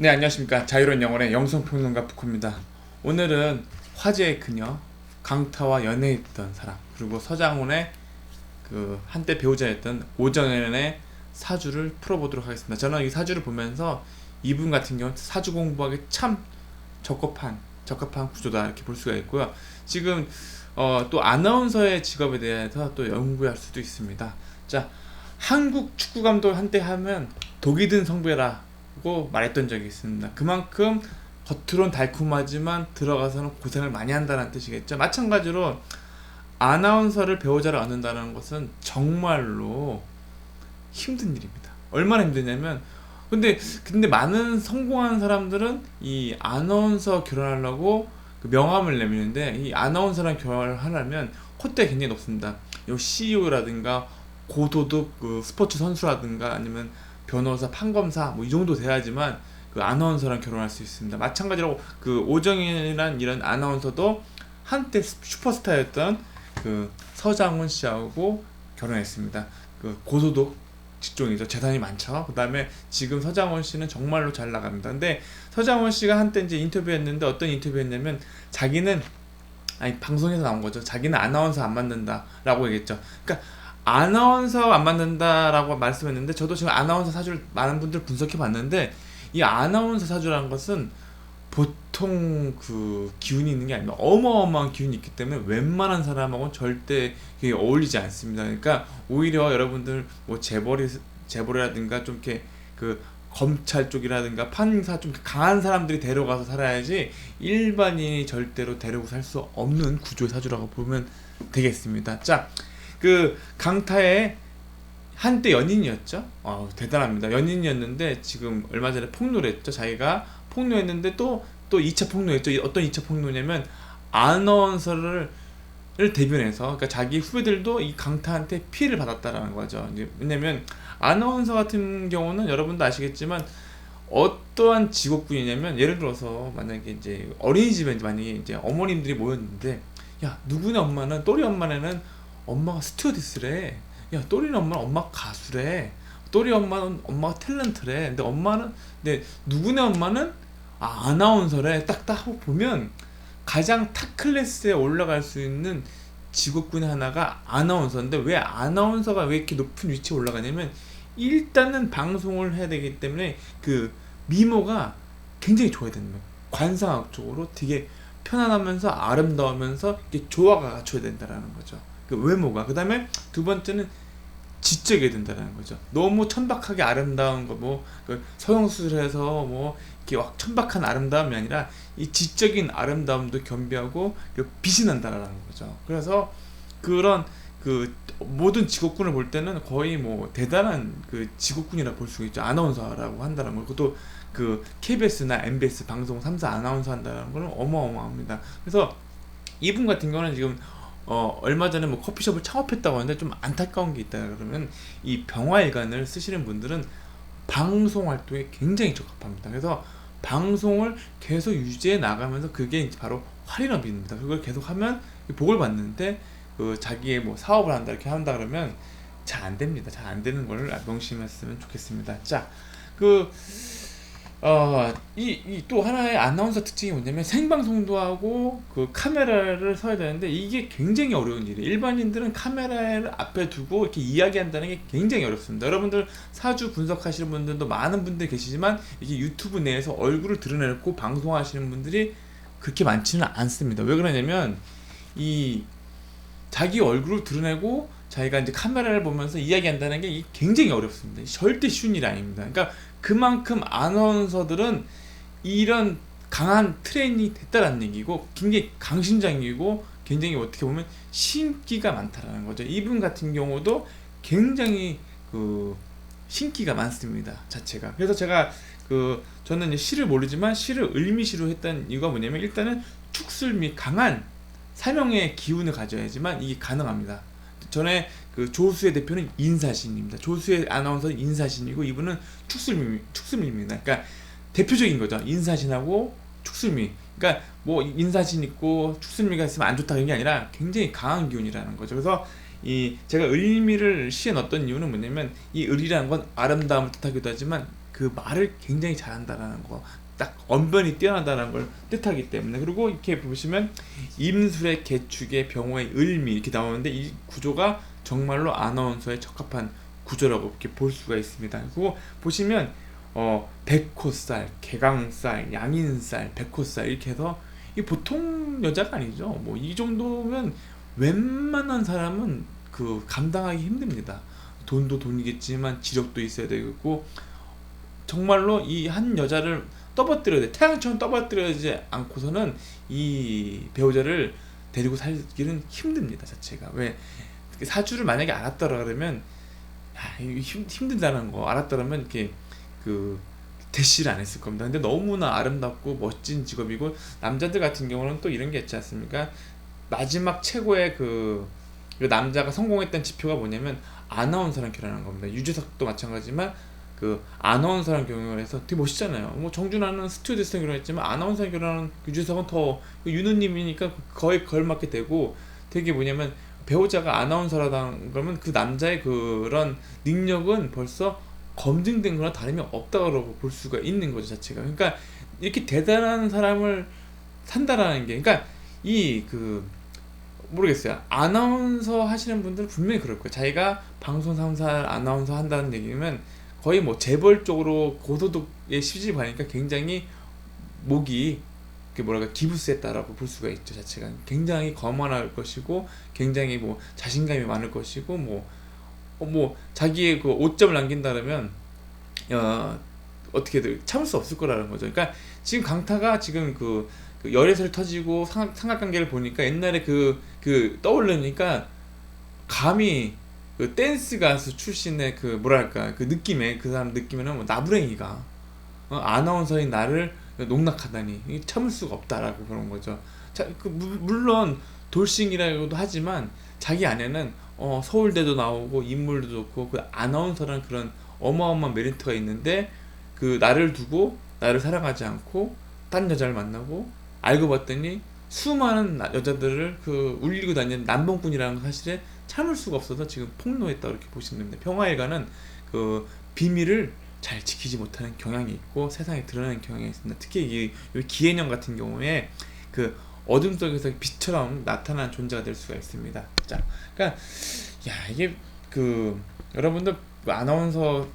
네, 안녕하십니까. 자유로운 영혼의 영성평론가 북호입니다. 오늘은 화제의 그녀 강타와 연애했던 사람, 그리고 서장훈의 그 한때 배우자였던 오정연의 사주를 풀어보도록 하겠습니다. 저는 이 사주를 보면서 이분 같은 경우는 사주 공부하기 참 적합한 구조다, 이렇게 볼 수가 있고요. 지금 또 아나운서의 직업에 대해서 또 연구할 수도 있습니다. 자, 한국 축구 감독 한때 하면 독이 든 성배라고 말했던 적이 있습니다. 그만큼 겉으론 달콤하지만 들어가서는 고생을 많이 한다는 뜻이겠죠. 마찬가지로 아나운서를 배우자를 얻는다는 것은 정말로 힘든 일입니다. 얼마나 힘드냐면, 근데 많은 성공한 사람들은 이 아나운서 결혼하려고 그 명함을 내미는데, 이 아나운서랑 결혼을 하려면 콧대가 굉장히 높습니다. 요 CEO라든가 고도덕 그 스포츠 선수라든가 아니면 변호사, 판검사 뭐 이 정도 돼야지만 그 아나운서랑 결혼할 수 있습니다. 마찬가지로 그 오정인이란 이런 아나운서도 한때 슈퍼스타였던 그 서장훈 씨하고 결혼했습니다. 그 고소득 직종이죠. 재산이 많죠. 그 다음에 지금 서장훈 씨는 정말로 잘 나갑니다. 근데 서장훈 씨가 한때 이제 인터뷰했는데, 어떤 인터뷰였냐면 자기는, 아니 방송에서 나온 거죠. 자기는 아나운서 안 만든다라고 얘기했죠. 그러니까 아나운서 안 만든다라고 말씀했는데, 저도 지금 아나운서 사주를 많은 분들 분석해 봤는데, 이 아나운서 사주라는 것은 보통 그 기운이 있는 게 아닙니다. 어마어마한 기운이 있기 때문에 웬만한 사람하고는 절대 어울리지 않습니다. 그러니까 오히려 여러분들 뭐 재벌이라든가 좀 이렇게 그 검찰 쪽이라든가 판사 좀 강한 사람들이 데려가서 살아야지 일반인이 절대로 데리고 살 수 없는 구조의 사주라고 보면 되겠습니다. 자, 그 강타의 한때 연인이었죠. 대단합니다. 연인이었는데 지금 얼마 전에 폭로를 했죠. 자기가 폭로했는데 또 2차 폭로했죠. 어떤 2차 폭로냐면 아나운서를 대변해서, 그러니까 자기 후배들도 이 강타한테 피해를 받았다라는 거죠. 이제 왜냐면 아나운서 같은 경우는 여러분도 아시겠지만 어떠한 직업군이냐면, 예를 들어서 만약에 이제 어린이집에 만약에 이제 어머님들이 모였는데, 야, 누구네 엄마는, 또리 엄마는 엄마가 스튜어디스래. 야, 또리는 엄마 가수래. 또리 엄마는 엄마가 탤런트래. 근데 누구네 엄마는 아나운서래. 딱 하고 보면 가장 탑 클래스에 올라갈 수 있는 직업군 하나가 아나운서인데, 왜 아나운서가 왜 이렇게 높은 위치에 올라가냐면, 일단은 방송을 해야 되기 때문에 그 미모가 굉장히 좋아야 됩니다. 관상학적으로 되게 편안하면서 아름다우면서 이렇게 조화가 갖춰야 된다라는 거죠. 그 외모가. 그 다음에 두 번째는 지적이 된다는 거죠. 너무 천박하게 아름다운 거, 그 성형수술해서 이렇게 막 천박한 아름다움이 아니라 이 지적인 아름다움도 겸비하고 빛이 난다라는 거죠. 그래서 그런 그 모든 직업군을 볼 때는 거의 대단한 그 직업군이라 볼 수 있죠. 아나운서라고 한다는 거. 그것도 그 KBS나 MBS 방송 3사 아나운서 한다는 거는 어마어마합니다. 그래서 이분 같은 경우는 지금 얼마 전에 커피숍을 창업했다고 하는데, 좀 안타까운 게 있다 그러면, 이 병화일간을 쓰시는 분들은 방송 활동에 굉장히 적합합니다. 그래서 방송을 계속 유지해 나가면서 그게 이제 바로 활인업입니다. 그걸 계속 하면 복을 받는데, 그 자기의 사업을 한다 이렇게 한다 그러면 잘 안 됩니다. 잘 안 되는 걸 명심했으면 좋겠습니다. 자, 이 또 하나의 아나운서 특징이 뭐냐면, 생방송도 하고 그 카메라를 서야 되는데, 이게 굉장히 어려운 일이에요. 일반인들은 카메라를 앞에 두고 이렇게 이야기한다는 게 굉장히 어렵습니다. 여러분들 사주 분석하시는 분들도 많은 분들 계시지만, 이게 유튜브 내에서 얼굴을 드러내고 방송하시는 분들이 그렇게 많지는 않습니다. 왜 그러냐면, 이 자기 얼굴을 드러내고 자기가 이제 카메라를 보면서 이야기한다는 게 이게 굉장히 어렵습니다. 절대 쉬운 일이 아닙니다. 그러니까 그만큼 아나운서들은 이런 강한 트레이닝이 됐다라는 얘기고, 굉장히 강심장이고 굉장히 어떻게 보면 신기가 많다라는 거죠. 이분 같은 경우도 굉장히 그 신기가 많습니다, 자체가. 그래서 제가 저는 이제 시를 모르지만 시를 을미시로 했던 이유가 뭐냐면, 일단은 축술 및 강한 사명의 기운을 가져야지만 이게 가능합니다. 전에 그 조수의 대표는 인사신입니다. 조수의 아나운서는 인사신이고, 이분은 축술미입니다. 그러니까 대표적인 거죠. 인사신하고 축술미. 그러니까 인사신 있고 축술미가 있으면 안 좋다, 이런 게 아니라 굉장히 강한 기운이라는 거죠. 그래서 제가 을미를 시에 넣었던 이유는 뭐냐면, 이 을이라는 건 아름다움을 뜻하기도 하지만 그 말을 굉장히 잘한다라는 거, 딱 언변이 뛰어나다는 걸 뜻하기 때문에. 그리고 이렇게 보시면 임술의 개축의 병호의 을미 이렇게 나오는데 이 구조가 정말로 아나운서에 적합한 구조라고 이렇게 볼 수가 있습니다. 그리고 보시면 백호살, 개강살, 양인살, 백호살 이렇게 해서 이 보통 여자가 아니죠. 뭐 이 정도면 웬만한 사람은 그 감당하기 힘듭니다. 돈도 돈이겠지만 지력도 있어야 되고 정말로 이 한 여자를 떠받들여야 돼. 태양처럼 떠받들여지 않고서는 이 배우자를 데리고 살기는 힘듭니다. 자체가. 왜 사주를 만약에 알았더라 그러면 힘들다는 거 알았더라면 이렇게 그 대시를 안 했을 겁니다. 근데 너무나 아름답고 멋진 직업이고, 남자들 같은 경우는 또 이런 게 있지 않습니까? 마지막 최고의 그 남자가 성공했던 지표가 뭐냐면 아나운서랑 결혼하는 겁니다. 유재석도 마찬가지지만 그 아나운서랑 결혼해서 되게 멋있잖아요. 뭐 정준하는 스튜어디스랑 결혼했지만 아나운서랑 결혼하는 유재석은 더 유느님이니까 거의 걸맞게 되고, 되게 뭐냐면 배우자가 아나운서라는 그러면 그 남자의 그런 능력은 벌써 검증된 거나 다름이 없다고 볼 수가 있는 거죠, 자체가. 그러니까 이렇게 대단한 사람을 산다라는 게, 그러니까 이 그 모르겠어요. 아나운서 하시는 분들은 분명히 그럴 거예요. 자기가 방송 3사 아나운서 한다는 얘기면 거의 뭐 재벌 쪽으로 고소득에 시집 가니까 굉장히 목이 뭐랄까 기부세다라고 볼 수가 있죠. 자체가 굉장히 거만할 것이고 굉장히 뭐 자신감이 많을 것이고 뭐 자기의 그 오점을 남긴다면 어떻게든 참을 수 없을 거라는 거죠. 그러니까 지금 강타가 지금 그 열애설 터지고 삼각관계를 보니까 옛날에 그 떠올르니까 감히 그 댄스 가수 출신의 그 뭐랄까 그 느낌에 그 사람 느낌에는 뭐 나부랭이가 아나운서인 나를 농락하다니 참을 수가 없다라고 그런 거죠. 자, 물론 돌싱이라고도 하지만 자기 안에는 서울대도 나오고 인물도 좋고 그 아나운서라는 그런 어마어마한 메리트가 있는데 그 나를 두고 나를 사랑하지 않고 딴 여자를 만나고 알고 봤더니 수많은 여자들을 그 울리고 다니는 남봉꾼이라는 사실에 참을 수가 없어서 지금 폭로했다 이렇게 보시면 됩니다. 평화일가는 그 비밀을 잘 지키지 못하는 경향이 있고 세상에 드러나는 경향이 있습니다. 특히 이 기해년 같은 경우에 그 어둠 속에서 빛처럼 나타난 존재가 될 수가 있습니다. 자, 그러니까 이게 그 여러분들 아나운서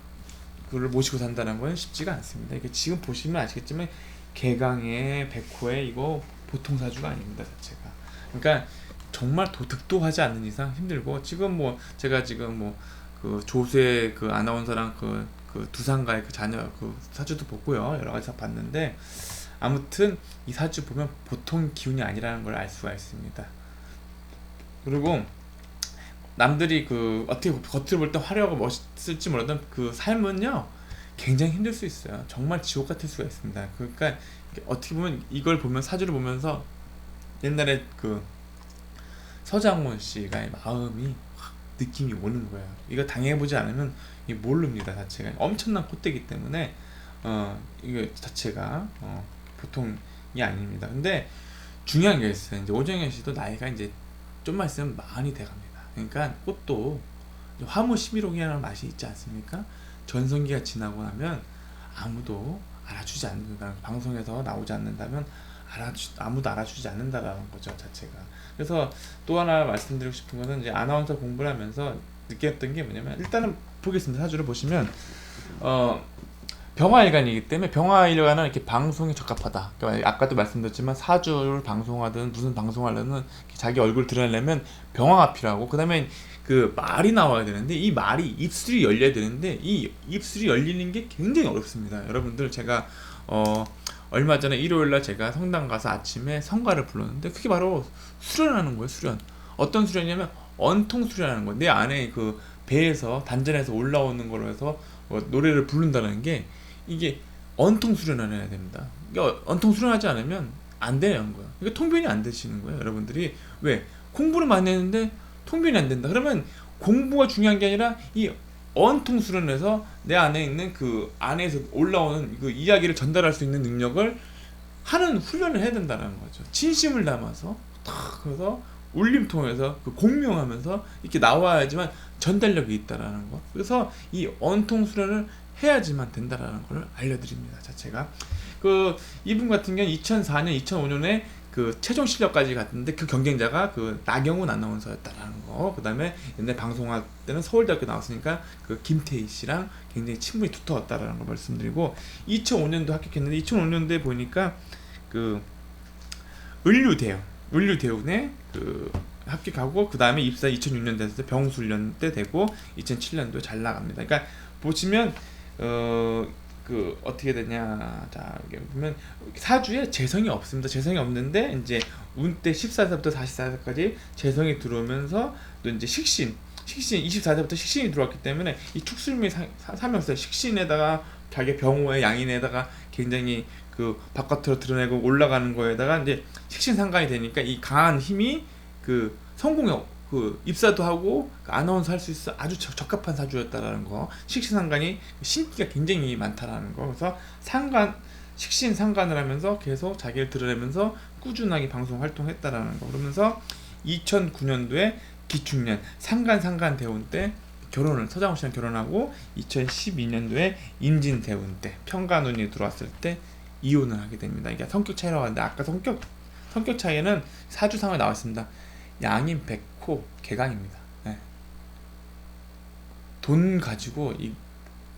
를 모시고 산다는 건 쉽지가 않습니다. 이게 지금 보시면 아시겠지만 개강에 백호에 이거 보통 사주가 아닙니다, 자체가. 그러니까 정말 득도하지 않는 이상 힘들고, 지금 뭐 제가 지금 뭐 그 조수의 그 아나운서랑 그 두산가의 그 자녀 그 사주도 보고요, 여러 가지 봤는데 아무튼 이 사주 보면 보통 기운이 아니라는 걸 알 수가 있습니다. 그리고 남들이 그 어떻게 겉으로 볼 때 화려하고 멋있을지 몰라도 그 삶은요 굉장히 힘들 수 있어요. 정말 지옥 같을 수가 있습니다. 그러니까 어떻게 보면 이걸 보면 사주를 보면서 옛날에 그 서장훈 씨가 마음이 확 느낌이 오는 거예요. 이거 당해보지 않으면 모릅니다. 자체가 엄청난 콧대기 때문에 이거 자체가 보통이 아닙니다. 근데 중요한 게 있어요. 이제 오정현 씨도 나이가 이제 좀만 있으면 많이 돼갑니다. 그러니까 꽃도 화무 11호기라는 맛이 있지 않습니까? 전성기가 지나고 나면 아무도 알아주지 않는다. 방송에서 나오지 않는다면 아무도 알아주지 않는다라는 거죠, 자체가. 그래서 또 하나 말씀드리고 싶은 거는 이제 아나운서 공부를 하면서 느꼈던 게 뭐냐면, 일단은 보겠습니다. 사주를 보시면 병화일간이기 때문에 병화일간은 이렇게 방송에 적합하다. 그러니까 아까도 말씀드렸지만 사주를 방송하든 무슨 방송하려면 자기 얼굴 드러내려면 병화가 필요하고, 그 다음에 그 말이 나와야 되는데 이 말이 입술이 열려야 되는데 이 입술이 열리는 게 굉장히 어렵습니다. 여러분들 제가 얼마 전에 일요일날 제가 성당 가서 아침에 성가를 불렀는데 그게 바로 수련하는 거예요. 수련. 어떤 수련이냐면 언통 수련하는 거예요. 내 안에 그 배에서 단전에서 올라오는 걸로 해서 노래를 부른다는 게 이게 언통 수련을 해야 됩니다. 그러니까 언통 수련하지 않으면 안 되는 거예요. 그러니까 통변이 안 되시는 거예요. 여러분들이 왜 공부를 많이 했는데 통변이 안 된다. 그러면 공부가 중요한 게 아니라 이 언통 수련해서 내 안에 있는 그 안에서 올라오는 그 이야기를 전달할 수 있는 능력을 하는 훈련을 해야 된다는 거죠. 진심을 담아서 탁 그래서 울림 통해서 그 공명하면서 이렇게 나와야지만 전달력이 있다라는 거. 그래서 이 언통 수련을 해야지만 된다라는 걸 알려드립니다. 자체가 그 이분 같은 경우는 2004년, 2005년에 그 최종 실력까지 갔는데 그 경쟁자가 그 나경훈 아나운서였다라는 거. 그다음에 옛날 방송할 때는 서울대학교 나왔으니까 그 김태희 씨랑 굉장히 친분이 두터웠다라는 걸 말씀드리고 2005년도 합격했는데 2005년도에 보니까 그 을류대운에 그 합격하고 그 다음에 입사 2006년 됐을 때 병수련 때 되고 2007년도에 잘 나갑니다. 그러니까 보시면 그 어떻게 되냐, 자 여기 보면 사주에 재성이 없습니다. 재성이 없는데 이제 운때 14세부터 44세까지 재성이 들어오면서 또 이제 식신 24세부터 식신이 들어왔기 때문에 이 축술미 사명세 식신에다가 자기 병호의 양인에다가 굉장히 그 바깥으로 드러내고 올라가는 거에다가 이제 식신상관이 되니까 이 강한 힘이 그 성공에 그 입사도 하고 그 아나운서 할 수 있어 아주 적합한 사주였다라는 거. 식신상관이 신기가 굉장히 많다라는 거. 그래서 식신 상관을 하면서 계속 자기를 드러내면서 꾸준하게 방송 활동했다라는 거. 그러면서 2009년도에 기축년 상간 대운 때 결혼을 서장훈 씨랑 결혼하고 2012년도에 임진대운 때 편관운이 들어왔을 때 이혼을 하게 됩니다. 이게 성격 차이라고 하는데 아까 성격 차이에는 사주상에 나왔습니다. 양인 백호 개강입니다. 네. 돈 가지고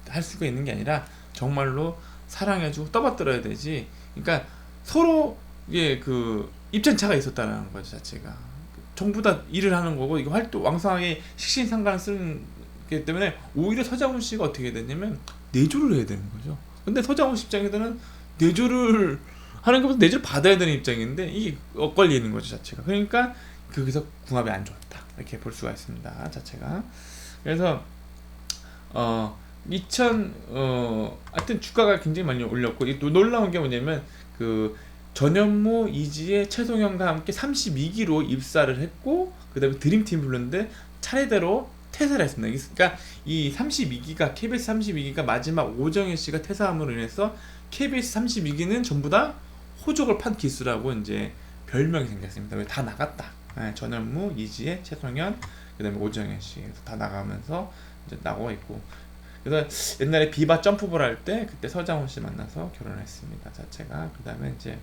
할 수가 있는 게 아니라 정말로 사랑해주고 떠받들어야 되지. 그러니까 서로 그 입장차가 있었다는 거죠 자체가. 전부 다 일을 하는 거고 이거 활동 왕성하게 식신상관을 쓰는 게 때문에 오히려 서장훈 씨가 어떻게 됐냐면 내조를 해야 되는 거죠. 근데 서장훈 씨 입장에서는 내조를 하는 것보다 내조를 받아야 되는 입장인데 이게 엇갈리는 거죠 자체가. 그러니까 거기서 궁합이 안 좋았다 이렇게 볼 수가 있습니다 자체가. 그래서 하여튼 주가가 굉장히 많이 올렸고 또 놀라운 게 뭐냐면 그 전현무 이지의 최송영과 함께 32기로 입사를 했고 그 다음에 드림팀 불렀는데 차례대로 퇴사를 했습니다. 그러니까 이 32기가 KBS 32기가 마지막 오정현 씨가 퇴사함으로 인해서 KBS 32기는 전부 다 호적을 판 기수라고 이제 별명이 생겼습니다. 왜 다 나갔다. 네, 전현무, 이지혜, 최성현, 그 다음에 오정현 씨 다 나가면서 이제 나오고 있고. 그래서 옛날에 비바 점프볼 할 때 그때 서장훈 씨 만나서 결혼했습니다 자체가. 그 다음에 이제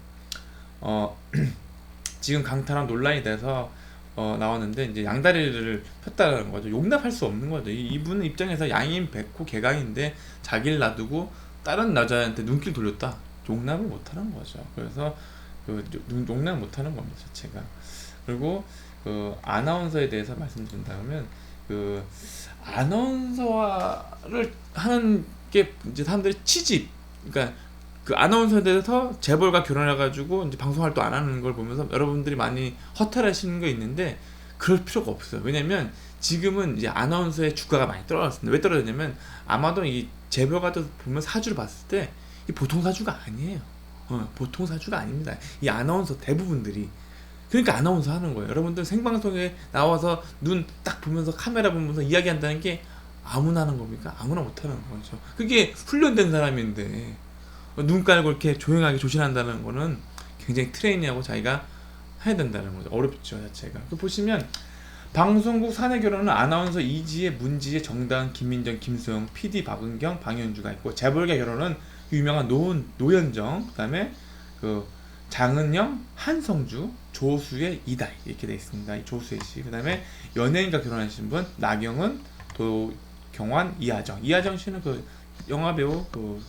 지금 강타랑 논란이 돼서 나왔는데 이제 양다리를 폈다는 거죠. 용납할 수 없는 거죠. 이분 입장에서 양인 백호 개강인데 자기를 놔두고 다른 여자한테 눈길 돌렸다. 용납을 못하는 거죠. 그래서 용납 못하는 겁니다 자체가. 그리고 그 아나운서에 대해서 말씀드린다면 그 아나운서를 하는 게 이제 사람들이 취집, 그러니까 그 아나운서에 대해서 재벌과 결혼해가지고 이제 방송 활동 안 하는 걸 보면서 여러분들이 많이 허탈하시는 게 있는데 그럴 필요가 없어요. 왜냐면 지금은 이제 아나운서의 주가가 많이 떨어졌습니다. 왜 떨어졌냐면 아마도 이 재벌가 보면 사주를 봤을 때 이 보통 사주가 아니에요. 보통 사주가 아닙니다. 이 아나운서 대부분들이. 그러니까 아나운서 하는 거예요. 여러분들 생방송에 나와서 눈 딱 보면서 카메라 보면서 이야기한다는 게 아무나 하는 겁니까? 아무나 못하는 거죠. 그게 훈련된 사람인데 눈 깔고 이렇게 조용하게 조신한다는 거는 굉장히 트레이닝하고 자기가 해야 된다는 거죠. 어렵죠 자체가. 보시면 방송국 사내 결혼은 아나운서 이지혜, 문지혜, 정다은, 김민정, 김소영, PD 박은경, 방현주가 있고 재벌가 결혼은 유명한 노현정, 그다음에 그 장은영, 한성주, 조수의 이다희 이렇게 되어 있습니다. 이 조수의 씨. 그다음에 연예인과 결혼하신 분 나경은, 도경환, 이하정 씨는 그 영화 배우 그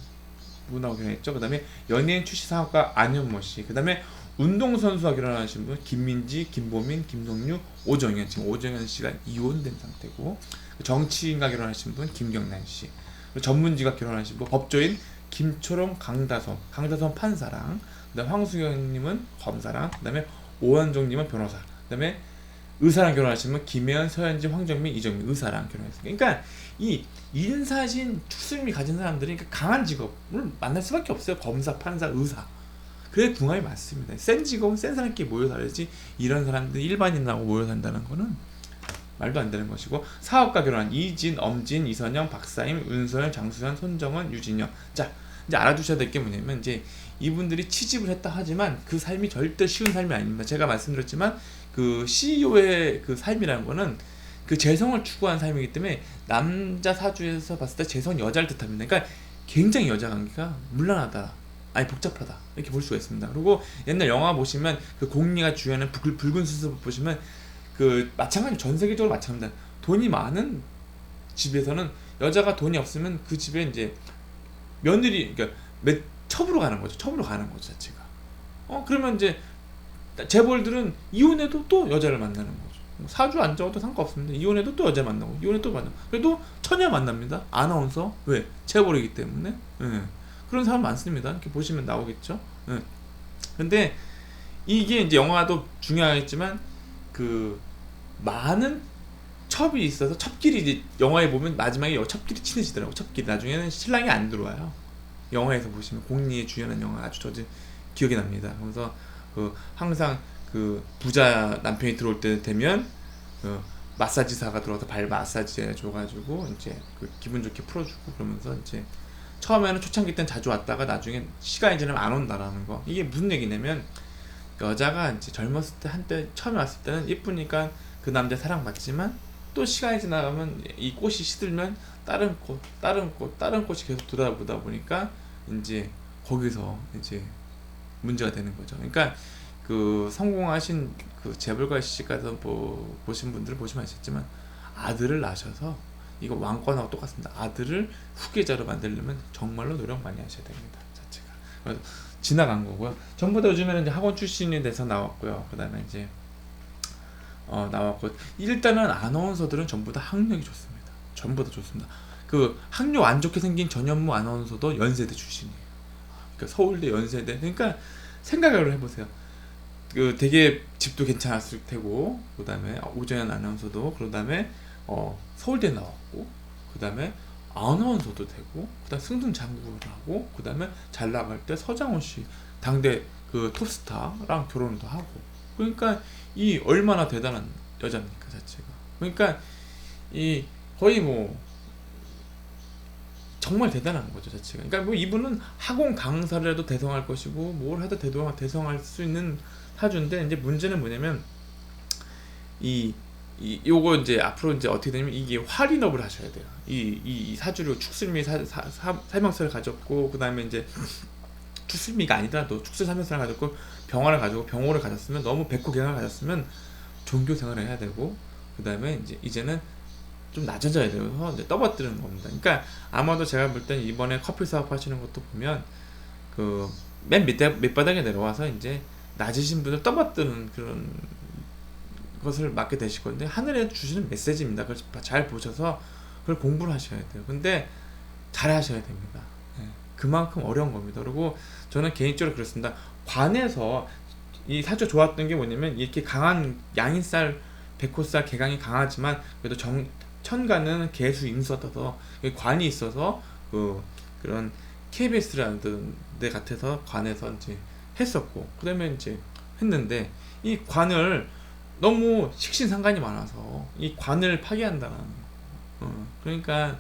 분하고 결혼했죠. 그다음에 연예인 출시 사업가 안현모 씨. 그다음에 운동선수와 결혼하신 분 김민지, 김보민, 김동유, 오정현. 지금 오정현 씨가 이혼된 상태고, 정치인과 결혼하신 분 김경란 씨. 전문지가 결혼하신 분 법조인 김초롱, 강다솜 판사랑, 그다음에 황수경님은 검사랑, 그다음에 오한종님은 변호사, 그다음에 의사랑 결혼하시면 김혜연, 서현진, 황정민, 이정민 의사랑 결혼했습니다. 그러니까 이 인사신 축술미 가진 사람들이 강한 직업을 만날 수밖에 없어요. 검사, 판사, 의사. 그래 궁합이 맞습니다. 센 직업은 센 사람끼리 모여 살지 이런 사람들이 일반인하고 모여 산다는 거는 말도 안 되는 것이고, 사업가 결혼한 이진, 엄진, 이선영, 박사임, 윤서연, 장수현, 손정원, 유진영. 자, 이제 알아두셔야 될 게 뭐냐면 이제 이분들이 취직을 했다 하지만 그 삶이 절대 쉬운 삶이 아닙니다. 제가 말씀드렸지만 그 CEO의 그 삶이라는 거는 그 재성을 추구한 삶이기 때문에 남자 사주에서 봤을 때 재성은 여자를 뜻합니다. 그러니까 굉장히 여자 관계가 문란하다, 아니 복잡하다 이렇게 볼 수가 있습니다. 그리고 옛날 영화 보시면 그 공리가 주연한 붉은 수습 보시면 그 마찬가지로 전 세계적으로 마찬가지입니다. 돈이 많은 집에서는 여자가 돈이 없으면 그 집에 이제 며느리, 그러니까 첩으로 가는 거죠. 첩으로 가는 거죠 자체가. 그러면 이제 재벌들은 이혼해도 또 여자를 만나는 거죠. 사주 안 적어도 상관없습니다. 이혼해도 또 여자 만나고, 이혼해도 또 만나고, 그래도 처녀 만납니다. 아나운서. 왜? 재벌이기 때문에. 예. 그런 사람 많습니다. 이렇게 보시면 나오겠죠. 예. 근데 이게 이제 영화도 중요하겠지만 그 많은 첩이 있어서 첩끼리 이제 영화에 보면 마지막에 첩끼리 친해지더라고. 첩끼리 나중에는 신랑이 안 들어와요. 영화에서 보시면 공리에 주연한 영화 아주 저도 기억이 납니다. 그래서 그 항상 그 부자 남편이 들어올 때 되면 그 마사지사가 들어와서 발 마사지 해줘가지고 이제 그 기분 좋게 풀어주고, 그러면서 이제 처음에는 초창기 때는 자주 왔다가 나중에 시간이 지나면 안 온다라는 거. 이게 무슨 얘기냐면 여자가 이제 젊었을 때 한때 처음에 왔을 때는 예쁘니까 그 남자 사랑받지만 또 시간이 지나가면 이 꽃이 시들면 다른 꽃이 계속 돌아보다 보니까 이제 거기서 이제 문제가 되는 거죠. 그러니까 그 성공하신 그 재벌가 시집가서 보신 분들은 보시면 아시겠지만 아들을 낳으셔서, 이거 왕권하고 똑같습니다. 아들을 후계자로 만들려면 정말로 노력 많이 하셔야 됩니다. 자체가. 그래서 지나간 거고요. 전부 다 요즘에는 이제 학원 출신이 돼서 나왔고요. 그다음에 이제 나왔고, 일단은 아나운서들은 전부 다 학력이 좋습니다. 전부 다 좋습니다. 그 학력 안 좋게 생긴 전현무 아나운서도 연세대 출신이에요. 그러니까 서울대, 연세대. 그러니까 생각을 해보세요. 그 되게 집도 괜찮았을 테고, 그다음에 오정현 아나운서도 그다음에 서울대 나왔고, 그다음에 아나운서도 되고, 그다음 승승 장구를 하고, 그다음에 잘 나갈 때 서장훈 씨 당대 그 톱스타랑 결혼도 하고. 그러니까 이 얼마나 대단한 여자입니까 자체가. 그러니까 이 거의 뭐 정말 대단한 거죠 자체가. 그러니까 뭐 이분은 학원 강사를 해도 대성할 것이고 뭘 해도 대성할 수 있는 사주인데, 이제 문제는 뭐냐면 요거 이제 앞으로 이제 어떻게 되냐면 이게 활인업을 하셔야 돼요. 이 사주로 축술미 살명설을 가졌고, 그 다음에 이제 축술미가 아니더라도 축술 살명설을 가졌고 병화를 가지고 병호를 가졌으면, 너무 백호경을 가졌으면 종교 생활을 해야 되고, 그 다음에 이제는 좀 낮아져야 돼서 이제 떠받드는 겁니다. 그러니까 아마도 제가 볼 땐 이번에 커플 사업 하시는 것도 보면 그 맨 밑바닥에 내려와서 이제 낮으신 분을 떠받드는 그런 것을 맡게 되실 건데, 하늘에 주시는 메시지입니다. 그걸 잘 보셔서 그걸 공부를 하셔야 돼요. 근데 잘 하셔야 됩니다. 그만큼 어려운 겁니다. 그리고 저는 개인적으로 그렇습니다. 관에서 이 사주 좋았던 게 뭐냐면, 이렇게 강한 양인살, 백호살, 개강이 강하지만 그래도 천간은 개수, 임수가 떠서 관이 있어서 그런 KBS라는 데 같아서 관에서 이제 했었고, 그 다음에 이제 했는데, 이 관을 너무 식신상간이 많아서 이 관을 파괴한다는 그러니까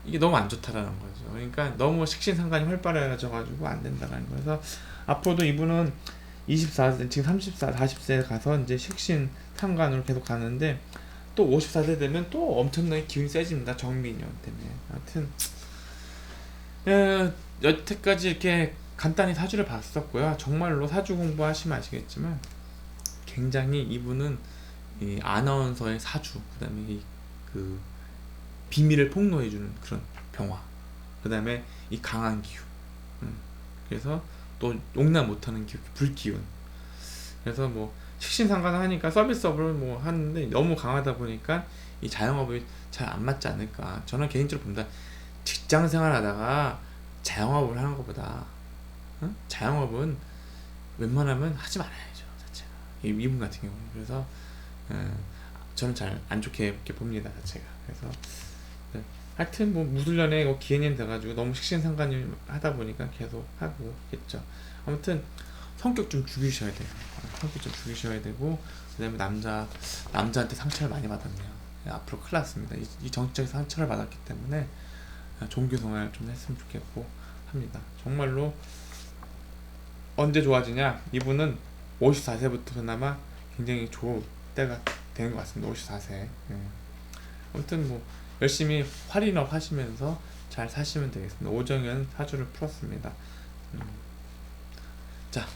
이게 너무 안 좋다라는 거죠. 그러니까 너무 식신상간이 활발해져가지고 안 된다라는 거예요. 그래서 앞으로도 이분은 24세, 지금 34, 40세 가서 이제 식신상간으로 계속 가는데, 또 54세 되면 또 엄청나게 기운이 세집니다. 정미인년 때문에. 하여튼 여태까지 이렇게 간단히 사주를 봤었고요. 정말로 사주 공부하시면 아시겠지만 굉장히 이분은 이 아나운서의 사주, 그 다음에 그 비밀을 폭로해주는 그런 병화, 그 다음에 이 강한 기운, 그래서 또 용납 못하는 기운, 불기운. 그래서 뭐 식신상관 하니까 서비스업을 뭐 하는데 너무 강하다 보니까 이 자영업이 잘 안 맞지 않을까. 저는 개인적으로 봅니다. 직장 생활하다가 자영업을 하는 것보다 자영업은 웬만하면 하지 말아야죠 자체가, 이분 같은 경우는. 그래서 저는 잘 안 좋게 이렇게 봅니다 자체가. 그래서 하여튼 뭐 무술년에 기해년 돼가지고 너무 식신상관이 하다 보니까 계속 하고 있겠죠. 아무튼 성격 좀 죽이셔야 돼요. 성격 좀 죽이셔야 되고, 그 다음에 남자한테 상처를 많이 받았네요. 앞으로 큰일 났습니다. 이 정치적인 상처를 받았기 때문에 종교생활 좀 했으면 좋겠고 합니다. 정말로 언제 좋아지냐, 이분은 54세부터 그나마 굉장히 좋을 때가 되는 것 같습니다. 54세. 예. 아무튼 뭐 열심히 활인업 하시면서 잘 사시면 되겠습니다. 오정현 사주를 풀었습니다. 자,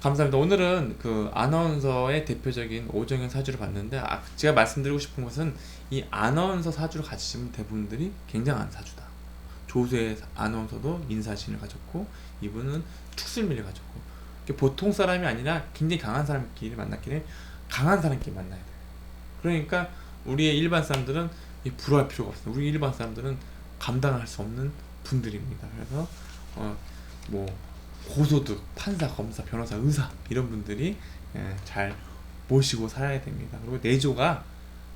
감사합니다. 오늘은 그 아나운서의 대표적인 오정현 사주를 봤는데, 제가 말씀드리고 싶은 것은 이 아나운서 사주를 가지신 대부분들이 굉장한 사주다. 조수의 아나운서도 인사신을 가졌고, 이분은 축술미를 가졌고, 보통 사람이 아니라 굉장히 강한 사람끼리 만났기에 강한 사람끼리 만나야 돼요. 그러니까 우리의 일반 사람들은 부러워할 필요가 없어요. 우리 일반 사람들은 감당할 수 없는 분들입니다. 그래서 뭐 고소득, 판사, 검사, 변호사, 의사 이런 분들이 잘 모시고 살아야 됩니다. 그리고 내조가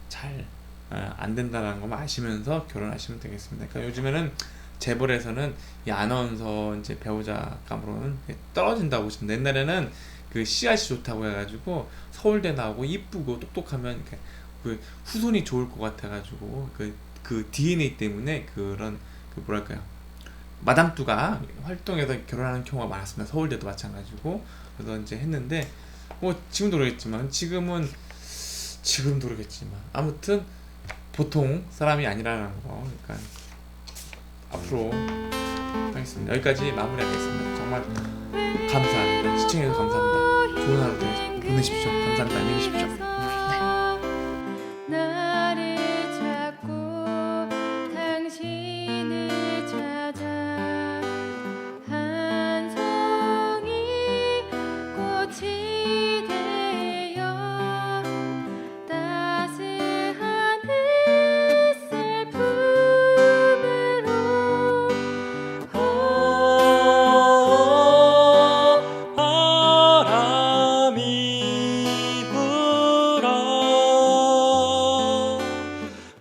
잘 안 된다는 것만 아시면서 결혼하시면 되겠습니다. 그러니까 요즘에는 재벌에서는 이 아나운서 이제 배우자감으로는 떨어진다고 보시면, 옛날에는 그 씨앗이 좋다고 해가지고 서울대 나오고 이쁘고 똑똑하면 그 후손이 좋을 것 같아가지고 그 DNA 때문에 그런 그 뭐랄까요, 마담뚜가 활동해서 결혼하는 경우가 많았습니다. 서울대도 마찬가지고. 그래서 이제 했는데 뭐 지금도 그러겠지만 아무튼 보통 사람이 아니라는 거. 그러니까 앞으로 하겠습니다. 여기까지 마무리하겠습니다. 정말 감사합니다. 시청해주셔서 감사합니다. 좋은 하루 보내십시오. 감사합니다. 안녕히 계십시오.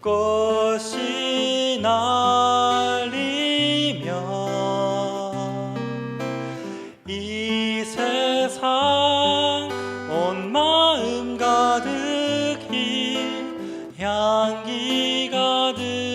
꽃이 날리면 이 세상 온 마음 가득히 향기 가득